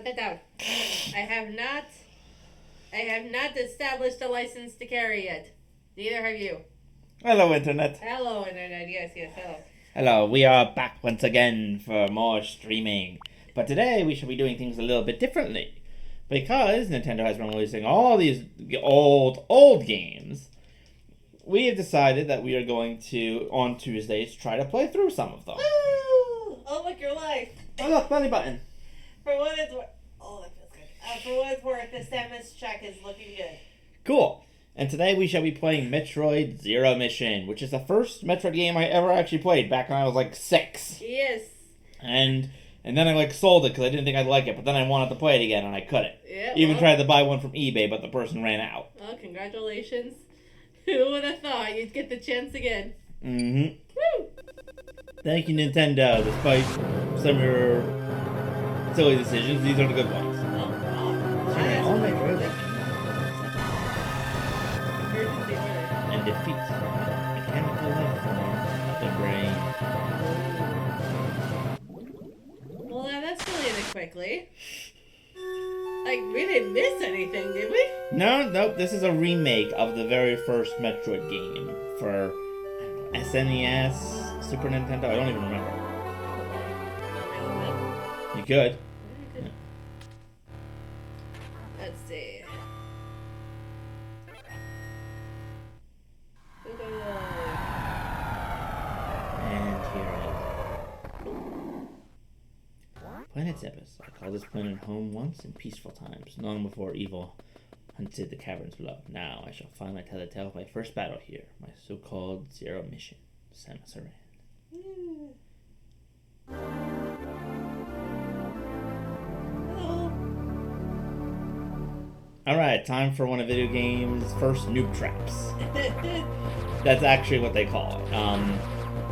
That down. I have not established a license to carry yet. Neither have you. Hello, Internet. Hello, Internet. Yes, hello. Hello, we are back once again for more streaming. But today we shall be doing things a little bit differently. Because Nintendo has been releasing all these old games, we have decided that we are going to, on Tuesdays, try to play through some of them. Woo! Oh, look, your life. Oh, look, belly button. For what it's worth. Oh, that feels good. For what it's worth, the Samus check is looking good. Cool. And today we shall be playing Metroid Zero Mission, which is the first Metroid game I ever actually played back when I was like 6. Yes. And then I sold it because I didn't think I'd like it, but then I wanted to play it again and I couldn't. Yeah, Even tried to buy one from eBay, but the person ran out. Oh, congratulations. Who would have thought you'd get the chance again? Mm-hmm. Woo! Thank you, Nintendo. Despite some of your silly decisions, these are the good ones. Oh, All Metroid emergency order. and defeat mechanical life form the brain. Well, that escalated quickly. Like, we didn't miss anything, did we? No, this is a remake of the very first Metroid game for SNES, Super Nintendo. I don't even remember. You could. Let's see. And here it is. Planet Zebus. I called this planet home once in peaceful times, long before evil hunted the caverns below. Now I shall finally tell the tale of my first battle here, my so-called Zero Mission, Samus Aran. Hello. Alright, time for one of video games' first noob traps. That's actually what they call it.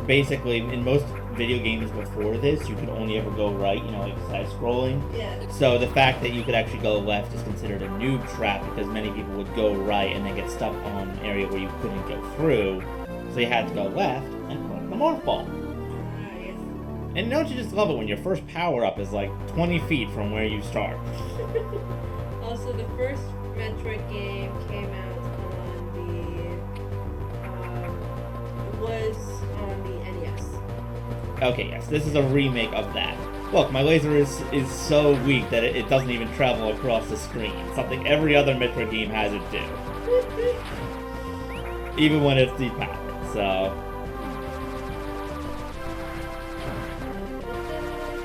Basically, in most video games before this, you could only ever go right, like side-scrolling. Yeah. So the fact that you could actually go left is considered a noob trap because many people would go right and then get stuck on an area where you couldn't go through. So you had to go left and collect the morph ball. Yes. And don't you just love it when your first power-up is like 20 feet from where you start? Also, the first Metroid game came out was on the NES. Okay, yes, this is a remake of that. Look, my laser is so weak that it doesn't even travel across the screen. Something every other Metroid game has it do. Even when it's depowered, so...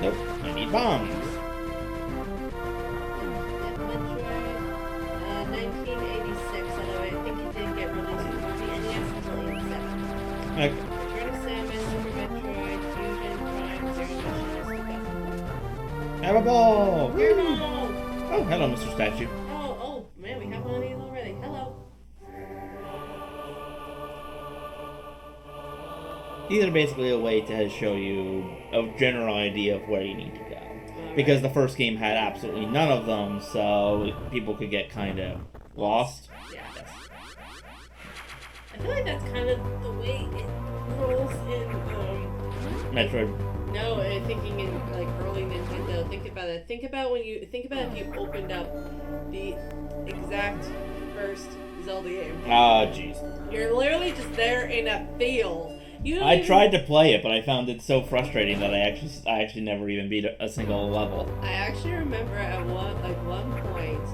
Nope, I need bombs. Metroid, 1986, although I think it didn't get released for the NES until 87. Okay. Return of Samus, Super Metroid, Fusion, Prime, Zero Mission, Have a ball! Woo! Oh, hello, Mr. Statue. Oh, man, we have one of these already. Hello. These are basically a way to show you a general idea of where you need to go. Because the first game had absolutely none of them, so people could get kind of lost. Yeah. I feel like that's kind of the way it rolls in, Metroid. No, I'm thinking in, like, early Nintendo. Think about it. Think about if you opened up the exact first Zelda game. Ah, jeez. You're literally just there in a field. I tried to play it, but I found it so frustrating that I actually never even beat a single level. I actually remember at one point,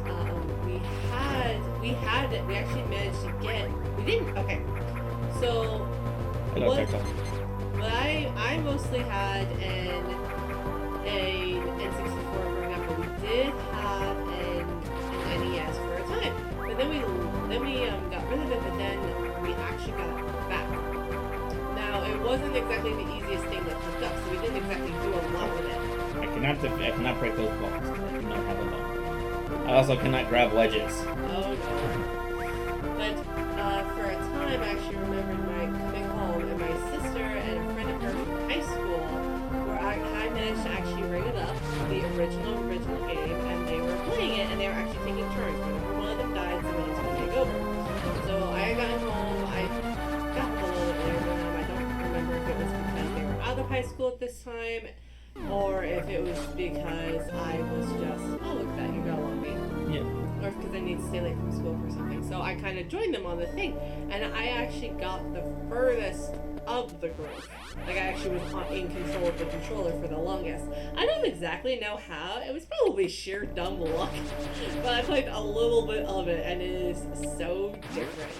we actually managed to get. We didn't. Okay, so. Hello, Turtle. What I mostly had an N64 growing up, but we did have an NES for a time. But then we got rid of it, but then we actually got it back. Now it wasn't exactly the easiest thing to hook up, so we didn't exactly do a lot with it. I cannot break those blocks. I do not have a ball. I also cannot grab wedges. Oh no. But for a time, I actually remembered coming home and my sister and a friend of hers from high school, where I managed to actually ring it up, the original game, and they were playing it, and they were actually taking turns. Whenever one of them died, someone else would take over. So I got home, I got a little bit later than them. I don't remember if it was because they were out of high school at this time, or if it was because I was just, oh, look at that, you got along me. Yeah. Or because I need to stay late from school for something. So I kind of joined them on the thing. And I actually got the furthest of the group. Like, I actually was in control of the controller for the longest. I don't exactly know how. It was probably sheer dumb luck. But I played a little bit of it, and it is so different.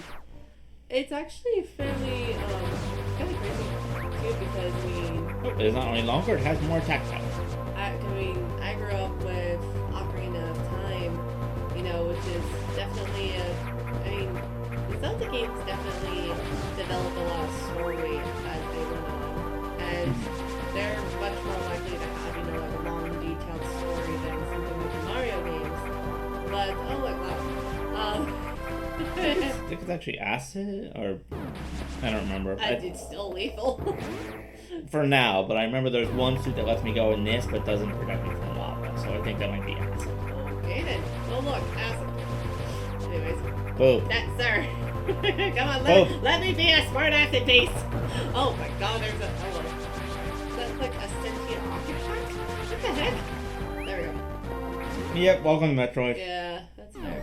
It's actually fairly, kind of crazy, too, because, I mean... Oh, it's not only longer, it has more attack power. I grew up with Ocarina of Time, you know, which is definitely the Zelda games definitely develop a lot of story as they went on, and they're much more likely to have, you know, like a long, detailed story than something like the Mario games. But oh look, I think it's actually acid, or I don't remember. it's still lethal. For now, but I remember there's one suit that lets me go in this, but doesn't protect me from lava, so I think that might be acid. Okay then. Oh look, acid. Anyways. Boop. That, sir. Come on, Boop. let me be a smart acid piece. Oh my god, there's a... Oh, look. That's like a sentient artifact? What the heck? There we go. Yep, welcome to Metroid. Yeah, that's fair.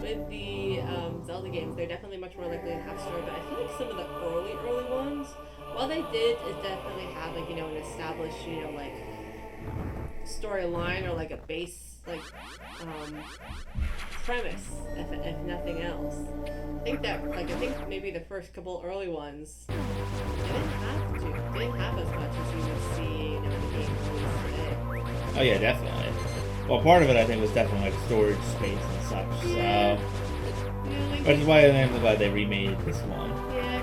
With the Zelda games, they're definitely much more likely to have story, but I feel like some of the early ones, while they did definitely have, like, you know, an established, you know, like, storyline or, like, a base, like, premise, if nothing else. I think maybe the first couple early ones, they didn't have as much as you would see, you know, in the games today. Oh yeah, definitely. Well, part of it I think was definitely like storage space and such, so... Yeah, Which is why I'm glad they remade this one. Yeah,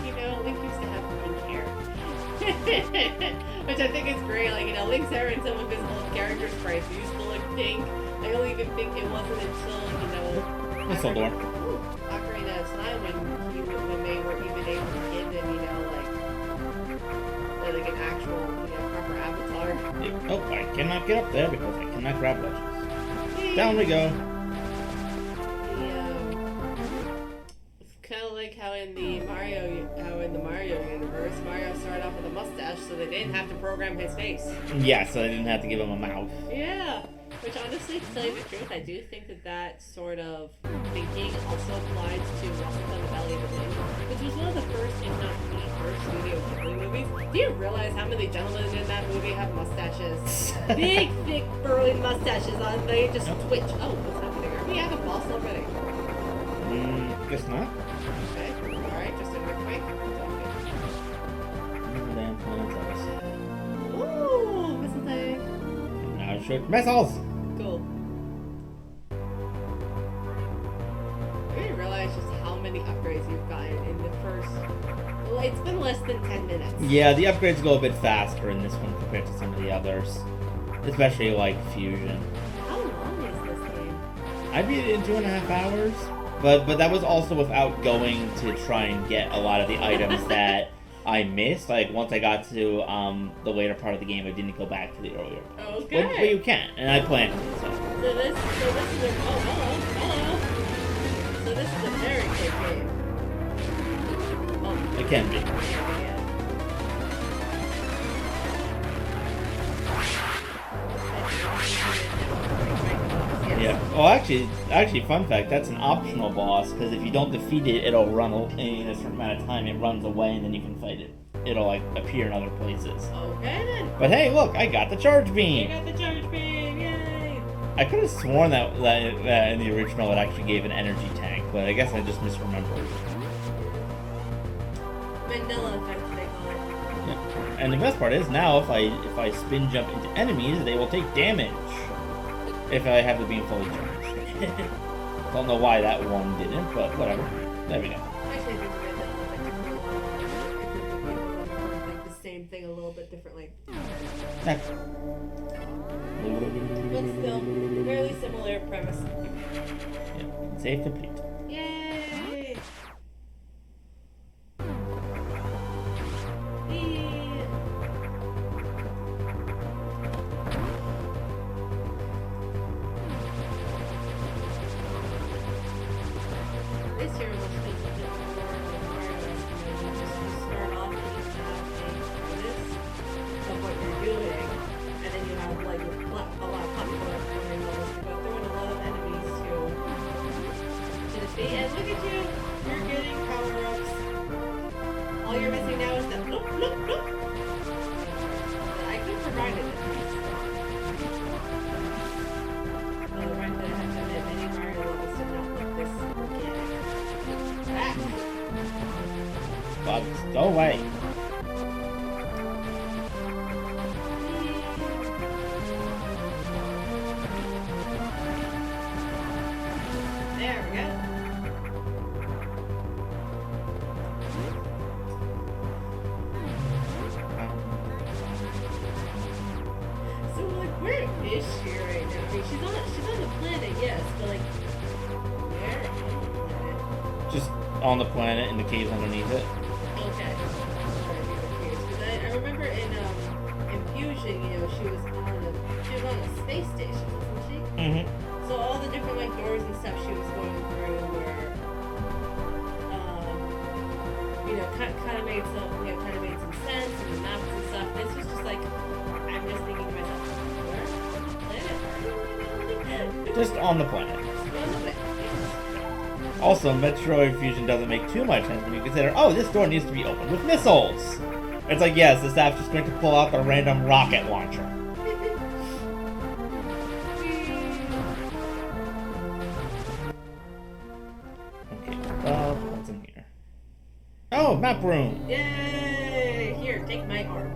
you know, Link used to have green hair. Which I think is great, like, you know, Link's hair in some of his old character sprites used to look pink. I don't even think it wasn't until, you know... Whistle door. Ocarina of Time when they were even able to give him, you know, like an actual, you know, proper avatar. Yep. Oh, I cannot get up there because I cannot grab ledges. Down we go. It's kind of like how in the Mario universe, Mario started off with a mustache, so they didn't have to program his face. Yeah, so I didn't have to give him a mouth. Yeah. Which honestly, to tell you the truth, I do think that sort of thinking also applies to Welcome to the Valley of the Wind, which was one of the first, if not the first, Studio Ghibli movies. Do you realize how many gentlemen in that movie have mustaches? Big, thick, burly mustaches on. They just twitch. Oh, what's happening? Are we at a boss already? Guess not. Okay. Alright, just a quick fight. Ooh, missile thing. Now shoot missiles! Cool. I didn't realize just how many upgrades you've gotten in the first... Well, it's been less than 10 minutes. Yeah, the upgrades go a bit faster in this one compared to some of the others. Especially like Fusion. How long is this game? I beat it in 2.5 hours. But that was also without going to try and get a lot of the items that I missed. Like, once I got to the later part of the game, I didn't go back to the earlier part. Okay. But you can, and I planned to. So this is a... Oh, hello. So this is a very quick game. Oh. it can be. Yeah. Yeah. Well, actually, fun fact, that's an optional boss, because if you don't defeat it, it'll run in a certain amount of time. It runs away, and then you can fight it. It'll, like, appear in other places. Okay, then. But hey, look, I got the charge You beam! got the charge beam, yay! I could have sworn that in the original it actually gave an energy tank, but I guess I just misremembered. Vanilla effect, they call it. Yeah. And the best part is, now if I spin jump into enemies, they will take damage. If I have the beam fully charged. Don't know why that one didn't, but whatever. There we go. Actually, I think the like the same thing a little bit differently. But still, fairly similar premise. Yeah. Save complete. Yay! This year was just a bit more like Mario. You just start off and you have a premise of what you're doing. See, and look at you. You're getting power-ups. All you're missing now is that bloop, bloop, bloop. I could provide it. Otherwise, I have to admit, many Mario levels did not look this organic. Bugs, go away. There we go. So like, where is she right now? I mean, she's on the planet, yes, but like, where on the planet? Just on the planet in the caves underneath it. Okay. Because I remember in Fusion, you know, she was on a space station, wasn't she? Mm-hmm. So all the different like doors and stuff she was going through were, you know, kind of made some sense, and the maps and stuff. This was just like, I'm just thinking to myself, where on the planet are you? Just on the planet. On the planet, yes. Also, Metroid Fusion doesn't make too much sense when you consider, oh, this door needs to be opened with missiles. It's like, yes, the staff's just going to pull out the random rocket launcher. What's in here? Oh, map room! Yay! Here, take my arm.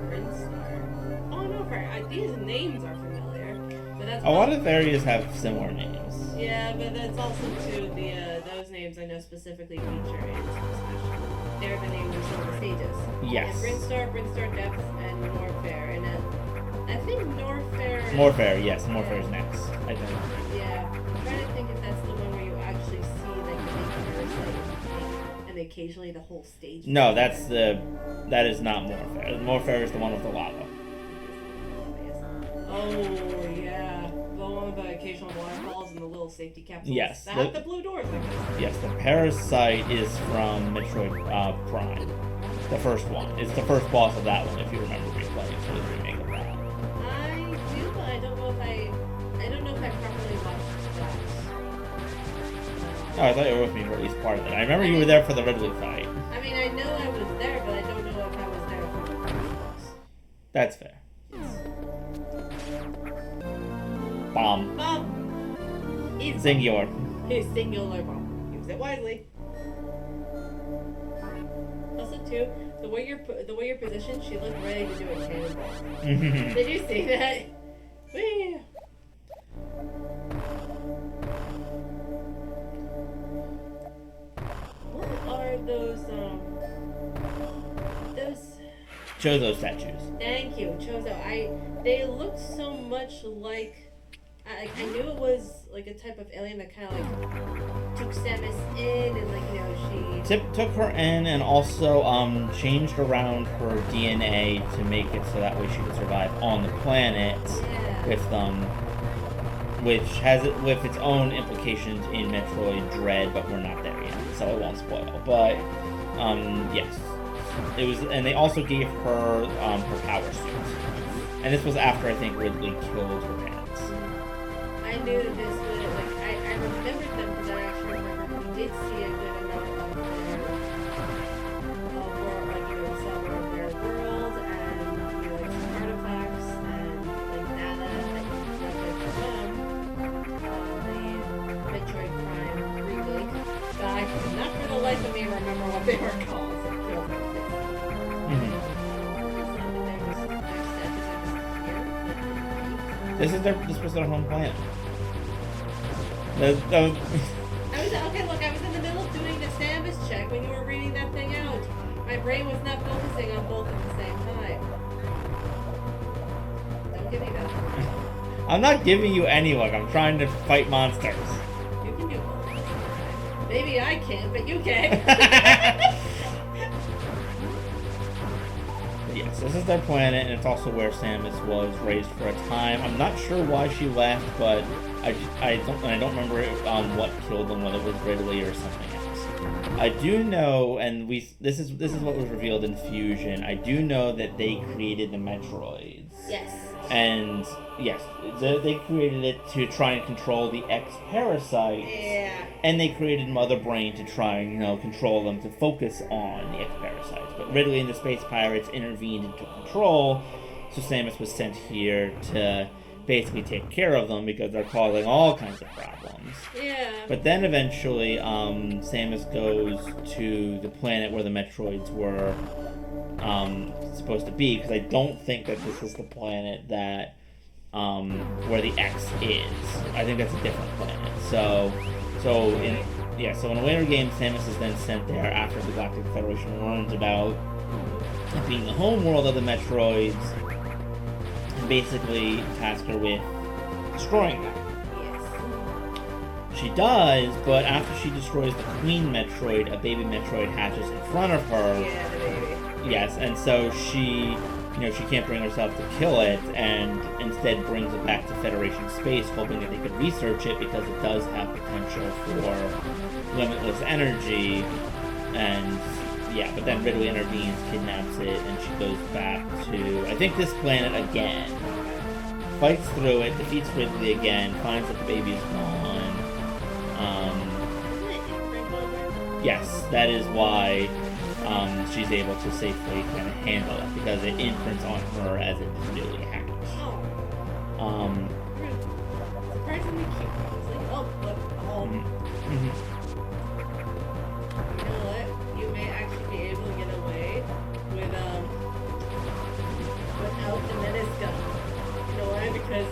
Prince Star. Oh no, these names are familiar, but that's A lot of areas have similar names. yeah, but that's also too those names I know specifically feature in Smash. They're the names of some of the stages. Yes. Brinstar, Depths, and Norfair, and I think Norfair. Morfair, yes, Morfair's next. I think. Yeah, I'm trying to think if that's the one where you actually see like the big parasite and occasionally the whole stage. No, that is not Morfair. Morfair is the one with the lava. Oh yeah, the one with the occasional waterfalls and the little safety capsules. Yes, That the blue doors. I guess. Yes, the parasite is from Metroid Prime. The first one. It's the first boss of that one, if you remember replaying for the remake of that. I do, but I don't know if I properly watched that. Oh, I thought you were with me for at least part of it. I remember you were there for the Ridley fight. I mean, I know I was there, but I don't know if I was there for the first boss. That's fair. Bomb. Bomb. He's Singular. His singular bomb. Use it wisely. Also, too, the way you're positioned, she looked ready to do a cannonball. Did you see that? Whee! What are those Chozo statues. Thank you, Chozo. They looked so much like. I knew it was like a type of alien that kind of like took Samus in and like, you know, she Took her in and also changed around her DNA to make it so that way she could survive on the planet with which has it with its own implications in Metroid Dread, but we're not there yet, so I won't spoil. But yes, it was, and they also gave her her power suit, and this was after I think Ridley killed her parents. I knew that this would, like, I remembered them because I actually remember we did see a good amount of their, world, like, you know, we saw more of their world and, you know, like, some artifacts and, like, data that you can get from, the Metroid Prime remake. But I could not for the life of me remember what they were called, so it killed me. This was their home planet. I was in the middle of doing the Samus check when you were reading that thing out. My brain was not focusing on both at the same time. Don't give me that. I'm not giving you any luck. I'm trying to fight monsters. You can do both. Maybe I can't, but you can. Yes, this is their planet, and it's also where Samus was raised for a time. I'm not sure why she left, but I don't remember what killed them, whether it was Ridley or something else. I do know, and this is what was revealed in Fusion. I do know that they created the Metroids. Yes. And yes, they created it to try and control the X parasites. Yeah. And they created Mother Brain to try and, control them, to focus on the X parasites. But Ridley and the Space Pirates intervened and took control, so Samus was sent here to basically take care of them because they're causing all kinds of problems. Yeah. But then eventually, Samus goes to the planet where the Metroids were supposed to be, because I don't think that this is the planet that where the X is. I think that's a different planet. So in a later game, Samus is then sent there after the Galactic Federation learns about it being the home world of the Metroids, and basically task her with destroying them. Yes. She does, but after she destroys the Queen Metroid, a baby Metroid hatches in front of her. Yeah, the baby. Yes, and so she can't bring herself to kill it, and instead brings it back to Federation space, hoping that they could research it because it does have potential for limitless energy. And but then Ridley intervenes, kidnaps it, and she goes back to, I think, this planet again. Fights through it, defeats Ridley again, finds that the baby is gone. Yes, that is why she's able to safely kind of handle it, because it imprints on her as it really hatched. Surprisingly cute. I was like, oh, look, home. You know what? You may actually be able to get away without the menace gun. You know why? Because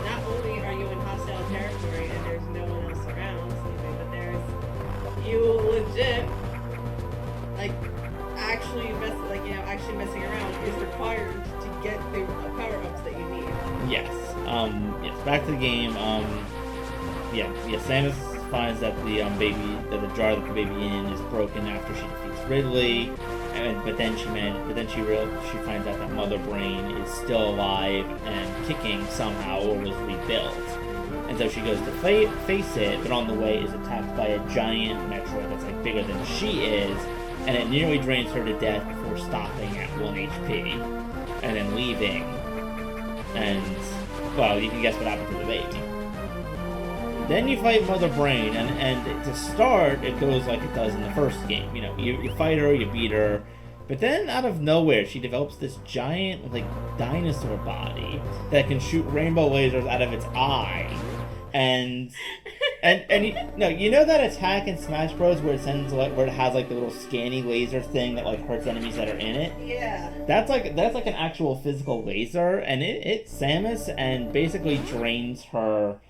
not only are you in hostile territory and there's no one else around sleeping, but there's you legit actually messing around is required to get the power-ups that you need. Yes. Back to the game. Samus finds that the jar that the baby in is broken after she defeats Ridley, but then she finds out that Mother Brain is still alive and kicking somehow, or was rebuilt. And so she goes to face it, but on the way is attacked by a giant Metroid that's like bigger than she is, and it nearly drains her to death before stopping at 1 HP, and then leaving. And, well, you can guess what happened to the baby. Then you fight Mother Brain, and to start, it goes like it does in the first game. You fight her, you beat her, but then out of nowhere, she develops this giant, dinosaur body that can shoot rainbow lasers out of its eye. And you know that attack in Smash Bros. Where it has the little scanny laser thing that hurts enemies that are in it? Yeah. That's like an actual physical laser, and it hits Samus and basically drains her.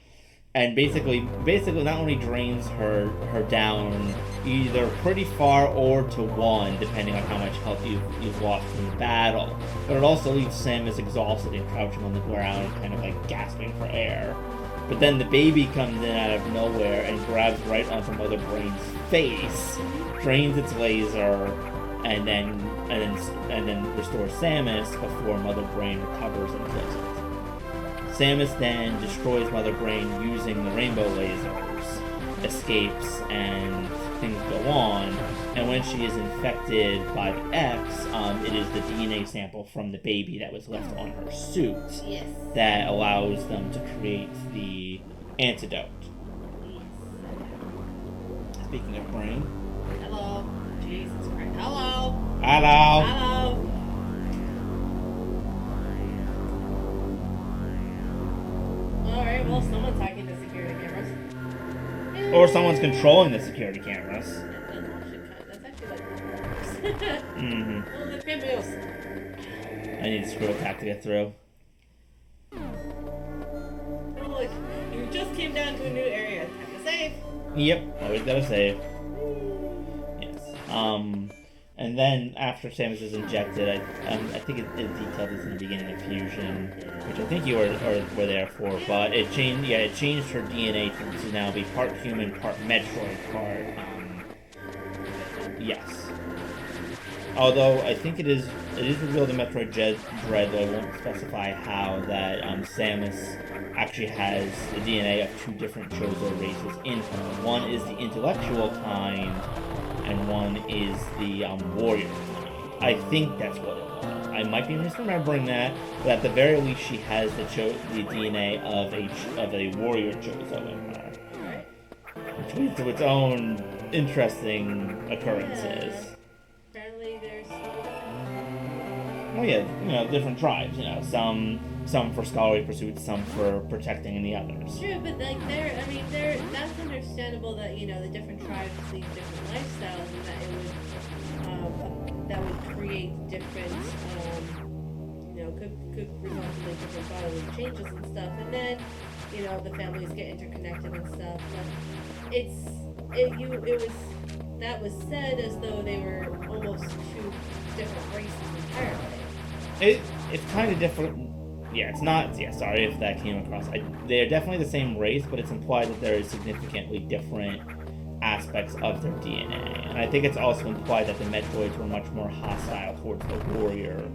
And basically not only drains her down either pretty far or to 1, depending on how much health you've lost in the battle, but it also leaves Samus exhausted and crouching on the ground, kind of gasping for air. But then the baby comes in out of nowhere and grabs right onto Mother Brain's face, drains its laser, and then restores Samus before Mother Brain recovers and kills it. Samus then destroys Mother Brain using the rainbow lasers, escapes, and things go on. And when she is infected by the X, it is the DNA sample from the baby that was left on her suit that allows them to create the antidote. Speaking of brain. Hello. Jesus Christ. Hello. Hello. Hello. Alright, well, someone's hacking the security cameras. Or someone's controlling the security cameras. That's actually works. Well, the cameos. I need a screw attack to get through. Oh, look, you just came down to a new area. Have to save. Yep, always gotta save. Yes. And then after Samus is injected, I think it detailed this in the beginning of Fusion, which I think you were there for, but it changed her DNA to now be part human, part Metroid, yes. Although I think it is revealed in Metroid Dread, though I won't specify how, that Samus actually has the DNA of 2 different Chozo races in her. One is the intellectual kind, and one is the warrior kind. I think that's what it was. I might be misremembering that, but at the very least, she has the DNA of a warrior Chozo in her, which leads to its own interesting occurrences. Yeah. Apparently, there's. Well, yeah, different tribes. Some for scholarly pursuits, some for protecting the others. True, but like that's understandable that the different tribes lead different lifestyles, and that that would create different, could result in like different bodily changes and stuff, and then the families get interconnected and stuff. But that was said as though they were almost two different races entirely. It's kind of different. Yeah, it's not. Yeah, sorry if that came across. They're definitely the same race, but it's implied that there is significantly different aspects of their DNA. And I think it's also implied that the Metroids were much more hostile towards the warrior.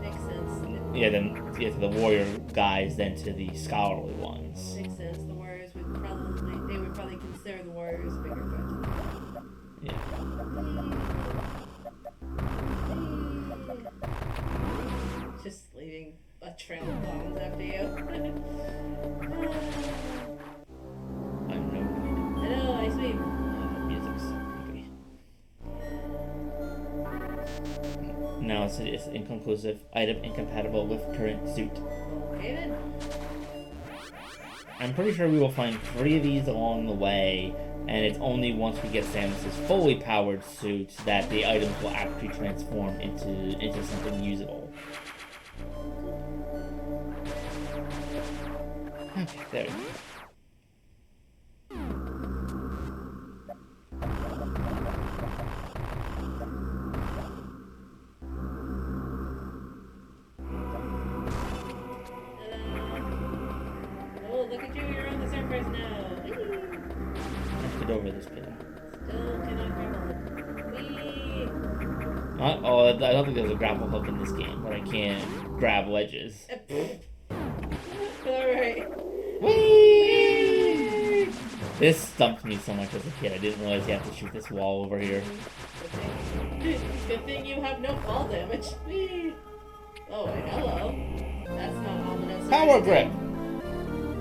Makes sense. Yeah, to the warrior guys than to the scholarly ones. Makes sense. The warriors would probably consider the warriors a bigger threat to them. Yeah. Just leaving a trail of bombs after you. I know. I know, I sweep. Music's creepy. No, it's inconclusive. Item incompatible with current suit. Okay then. I'm pretty sure we will find 3 of these along the way, and it's only once we get Samus's fully powered suit that the items will actually transform into something usable. Okay, there. Oh, look at you, you're on the surface now. Let's get over this pillar. Still cannot grab on. I don't think there's a grapple hook in this game, but I can grab ledges. Alright. Whee! This stumped me so much as a kid. I didn't realize you have to shoot this wall over here. Good thing you have no fall damage. Whee! Oh, and hello. That's not ominous. Power grip!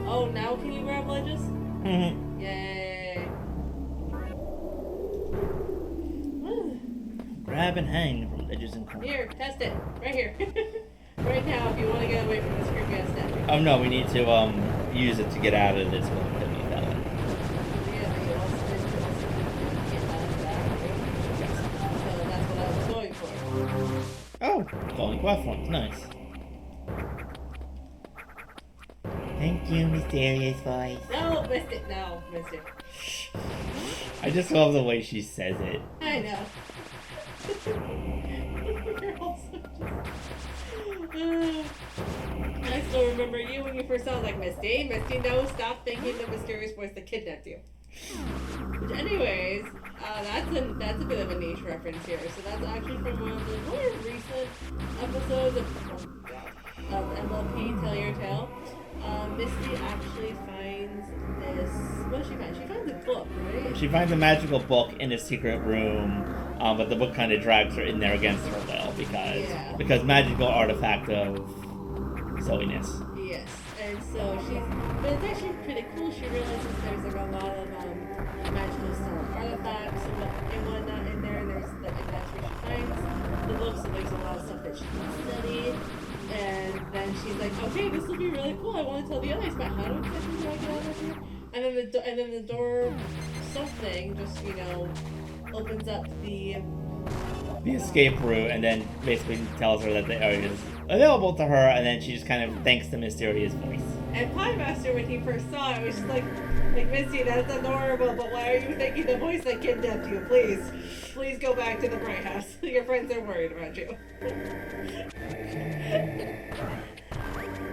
Oh, now can you grab ledges? Mm-hmm. Yay. Grab and hang from ledges and corners. Here, test it. Right here. Right now, if you want to get away from this creepy ass statue. Oh no, we need to use it to get out of this one. That one. Yeah, but you also didn't get out of that, right? Yes. So that's what I was going for. Oh, falling platforms. Nice. Thank you, mysterious voice. No, missed it. No, missed it. I just love the way she says it. I know. You're also just... I still remember you when you first saw like Misty, no, stop thinking the mysterious voice that kidnapped you. Which anyways, that's a bit of a niche reference here. So that's actually from one of the more recent episodes of MLP Tell Your Tale. Misty actually finds this. What she finds? She finds a book, right? She finds a magical book in a secret room, but the book kind of drags her in there against her will because magical artifact of silliness. Yes, and so but it's actually pretty cool. She realizes there's like a lot of magical style artifacts and whatnot in there, and and that's where she finds the book. So there's a lot of stuff that she can study. And then she's like, okay, this will be really cool. I want to tell the others, but how do exactly do I get out of here? And then the door something just opens up the escape route, and then basically tells her that the area is available to her, and then she just kind of thanks the mysterious voice. And Pie Master, when he first saw it, was just like Misty, that's adorable, but why are you thanking the voice that kidnapped you? Please go back to the Bright House. Your friends are worried about you.